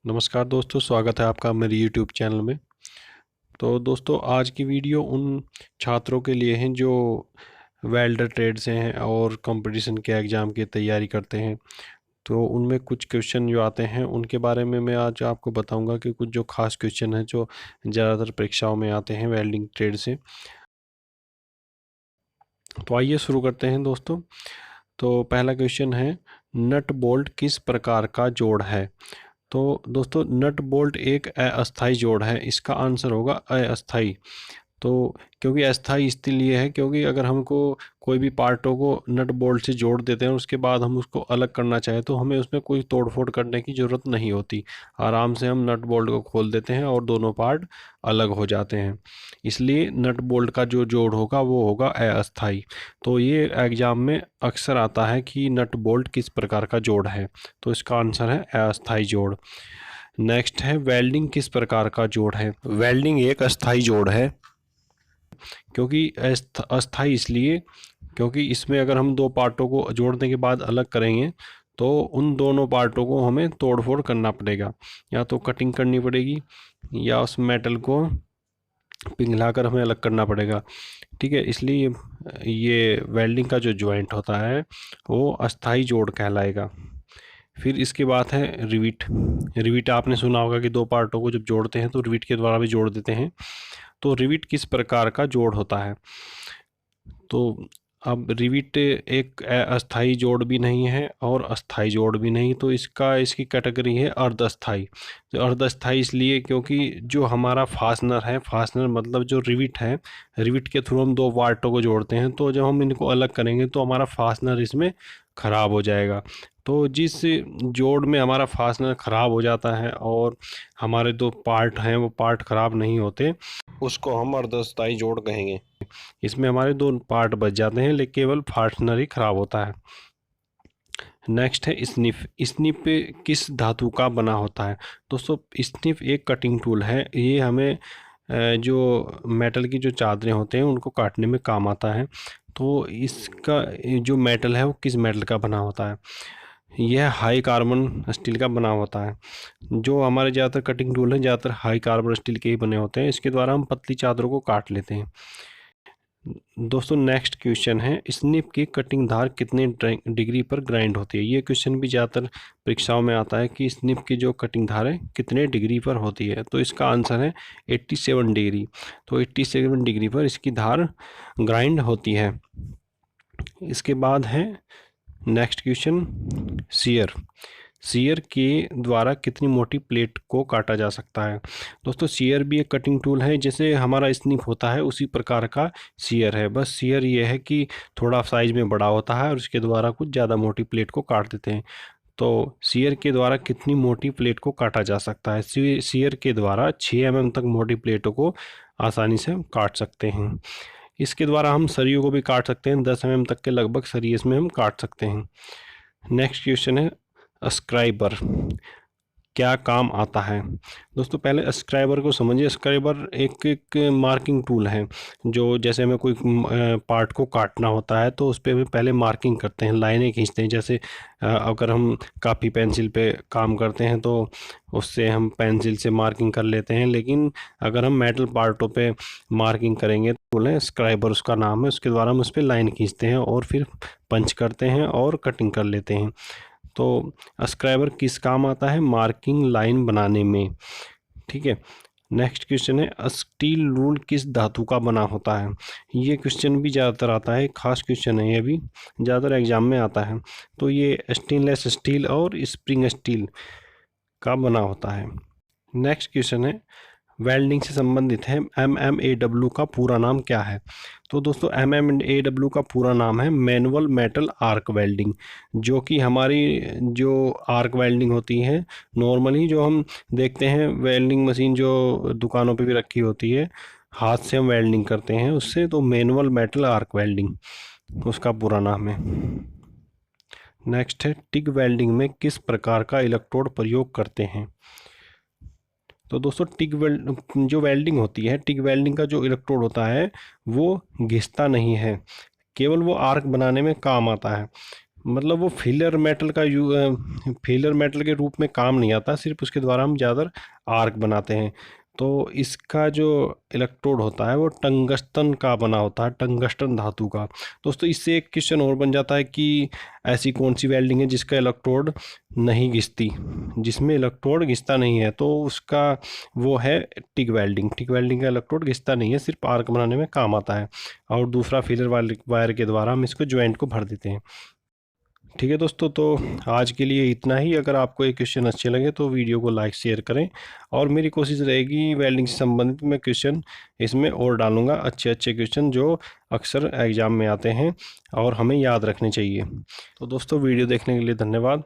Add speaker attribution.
Speaker 1: नमस्कार दोस्तों, स्वागत है आपका मेरे YouTube चैनल में। तो दोस्तों, आज की वीडियो उन छात्रों के लिए हैं जो वेल्डर ट्रेड से हैं और कंपटीशन के एग्ज़ाम की तैयारी करते हैं। तो उनमें कुछ क्वेश्चन जो आते हैं उनके बारे में मैं आज आपको बताऊंगा कि कुछ जो खास क्वेश्चन हैं जो ज़्यादातर परीक्षाओं में आते हैं वेल्डिंग ट्रेड से। तो आइए शुरू करते हैं दोस्तों। तो पहला क्वेश्चन है, नट बोल्ट किस प्रकार का जोड़ है? तो दोस्तों, नट बोल्ट एक अस्थाई जोड़ है। इसका आंसर होगा अस्थाई। तो क्योंकि अस्थाई इसलिए है क्योंकि अगर हमको कोई भी पार्टों को नट बोल्ट से जोड़ देते हैं उसके बाद हम उसको अलग करना चाहें तो हमें उसमें कोई तोड़ फोड़ करने की ज़रूरत नहीं होती। आराम से हम नट बोल्ट को खोल देते हैं और दोनों पार्ट अलग हो जाते हैं। इसलिए नट बोल्ट का जो जोड़ होगा वो होगा अस्थाई। तो ये एग्जाम में अक्सर आता है कि नट बोल्ट किस प्रकार का जोड़ है, तो इसका आंसर है अस्थाई जोड़। नेक्स्ट है, वेल्डिंग किस प्रकार का जोड़ है? वेल्डिंग एक अस्थाई जोड़ है। क्योंकि अस्थाई इसलिए क्योंकि इसमें अगर हम दो पार्टों को जोड़ने के बाद अलग करेंगे तो उन दोनों पार्टों को हमें तोड़ फोड़ करना पड़ेगा, या तो कटिंग करनी पड़ेगी या उस मेटल को पिघलाकर हमें अलग करना पड़ेगा। ठीक है, इसलिए ये वेल्डिंग का जो जॉइंट होता है वो अस्थाई जोड़ कहलाएगा। फिर इसके बाद है रिविट। रिविट आपने सुना होगा कि दो पार्टों को जब जोड़ते हैं तो रिविट के द्वारा भी जोड़ देते हैं। तो रिविट किस प्रकार का जोड़ होता है? तो अब रिविट एक अस्थाई जोड़ भी नहीं है और अस्थाई जोड़ भी नहीं, तो इसकी कैटेगरी है अर्धस्थाई। तो अर्धस्थाई इसलिए क्योंकि जो हमारा फास्टनर है, फास्टनर मतलब जो रिविट है, रिविट के थ्रू हम दो पार्टों को जोड़ते हैं तो जब हम इनको अलग करेंगे तो हमारा फास्टनर इसमें ख़राब हो जाएगा। तो जिस जोड़ में हमारा फास्टनर ख़राब हो जाता है और हमारे दो पार्ट हैं वो पार्ट ख़राब नहीं होते, उसको हम अर्धस्थाई जोड़ कहेंगे। इसमें हमारे दो पार्ट बच जाते हैं लेकिन केवल फास्टनर ही खराब होता है। नेक्स्ट है स्निफ। स्निफ किस धातु का बना होता है? दोस्तों, स्निफ एक कटिंग टूल है। ये हमें जो मेटल की जो चादरें होते हैं उनको काटने में काम आता है। तो इसका जो मेटल है वो किस मेटल का बना होता है? यह हाई कार्बन स्टील का बना होता है। जो हमारे ज़्यादातर कटिंग टूल हैं ज़्यादातर हाई कार्बन स्टील के ही बने होते हैं। इसके द्वारा हम पतली चादरों को काट लेते हैं। दोस्तों, नेक्स्ट क्वेश्चन है, स्निप की कटिंग धार कितने डिग्री पर ग्राइंड होती है? ये क्वेश्चन भी ज़्यादातर परीक्षाओं में आता है कि स्निप की जो कटिंग धार है कितने डिग्री पर होती है। तो इसका आंसर है 87 डिग्री। तो 87 डिग्री पर इसकी धार ग्राइंड होती है। इसके बाद है नेक्स्ट क्वेश्चन, सीयर। सीयर के द्वारा कितनी मोटी प्लेट को काटा जा सकता है? दोस्तों, सीयर भी एक कटिंग टूल है। जैसे हमारा स्निप होता है उसी प्रकार का सीयर है, बस सीयर ये है कि थोड़ा साइज में बड़ा होता है और उसके द्वारा कुछ ज़्यादा मोटी प्लेट को काट देते हैं। तो सीयर के द्वारा कितनी मोटी प्लेट को काटा जा सकता है? सीयर के द्वारा 6 mm तक मोटी प्लेटों को आसानी से हम काट सकते हैं। इसके द्वारा हम सरियों को भी काट सकते हैं। 10 mm तक के लगभग सरिये इसमें हम काट सकते हैं। नेक्स्ट क्वेश्चन है, स्क्राइबर क्या काम आता है? दोस्तों, पहले स्क्राइबर को समझिए। स्क्राइबर एक मार्किंग टूल है। जो जैसे हमें कोई पार्ट को काटना होता है तो उस पर भी पहले मार्किंग करते हैं, लाइनें खींचते हैं। जैसे अगर हम कापी पेंसिल पे काम करते हैं तो उससे हम पेंसिल से मार्किंग कर लेते हैं, लेकिन अगर हम मेटल पार्टों पे मार्किंग करेंगे तो बोले स्क्राइबर उसका नाम है। उसके द्वारा हम उस पर लाइन खींचते हैं और फिर पंच करते हैं और कटिंग कर लेते हैं। तो स्क्राइबर किस काम आता है? मार्किंग लाइन बनाने में। ठीक है। नेक्स्ट क्वेश्चन है, स्टील रूल किस धातु का बना होता है? ये क्वेश्चन भी ज़्यादातर आता है, खास क्वेश्चन है, ये भी ज़्यादातर एग्जाम में आता है। तो ये स्टेनलेस स्टील और स्प्रिंग स्टील का बना होता है। नेक्स्ट क्वेश्चन है, वेल्डिंग से संबंधित है, MMAW का पूरा नाम क्या है? तो दोस्तों, MMAW का पूरा नाम है मैनुअल मेटल आर्क वेल्डिंग। जो कि हमारी जो आर्क वेल्डिंग होती है, नॉर्मली जो हम देखते हैं वेल्डिंग मशीन जो दुकानों पे भी रखी होती है, हाथ से हम वेल्डिंग करते हैं उससे, तो मैनुअल मेटल आर्क वेल्डिंग उसका पूरा नाम है। नेक्स्ट है, टिग वेल्डिंग में किस प्रकार का इलेक्ट्रोड प्रयोग करते हैं? तो दोस्तों, जो वेल्डिंग होती है, टिग वेल्डिंग का जो इलेक्ट्रोड होता है वो घिसता नहीं है, केवल वो आर्क बनाने में काम आता है। मतलब वो फिलर मेटल के रूप में काम नहीं आता, सिर्फ उसके द्वारा हम ज़्यादातर आर्क बनाते हैं। तो इसका जो इलेक्ट्रोड होता है वो टंगस्टन का बना होता है, टंगस्टन धातु का। दोस्तों इससे एक क्वेश्चन और बन जाता है कि ऐसी कौन सी वेल्डिंग है जिसका इलेक्ट्रोड नहीं घिसती, जिसमें इलेक्ट्रोड घिसता नहीं है, तो उसका वो है टिक वेल्डिंग। टिक वेल्डिंग का इलेक्ट्रोड घिसता नहीं है, सिर्फ आर्क बनाने में काम आता है। और दूसरा फिलर वायर के द्वारा हम इसको ज्वाइंट को भर देते हैं। ठीक है दोस्तों, तो आज के लिए इतना ही। अगर आपको ये क्वेश्चन अच्छे लगे तो वीडियो को लाइक शेयर करें, और मेरी कोशिश रहेगी वेल्डिंग से संबंधित मैं क्वेश्चन इसमें और डालूंगा, अच्छे अच्छे क्वेश्चन जो अक्सर एग्जाम में आते हैं और हमें याद रखने चाहिए। तो दोस्तों वीडियो देखने के लिए धन्यवाद।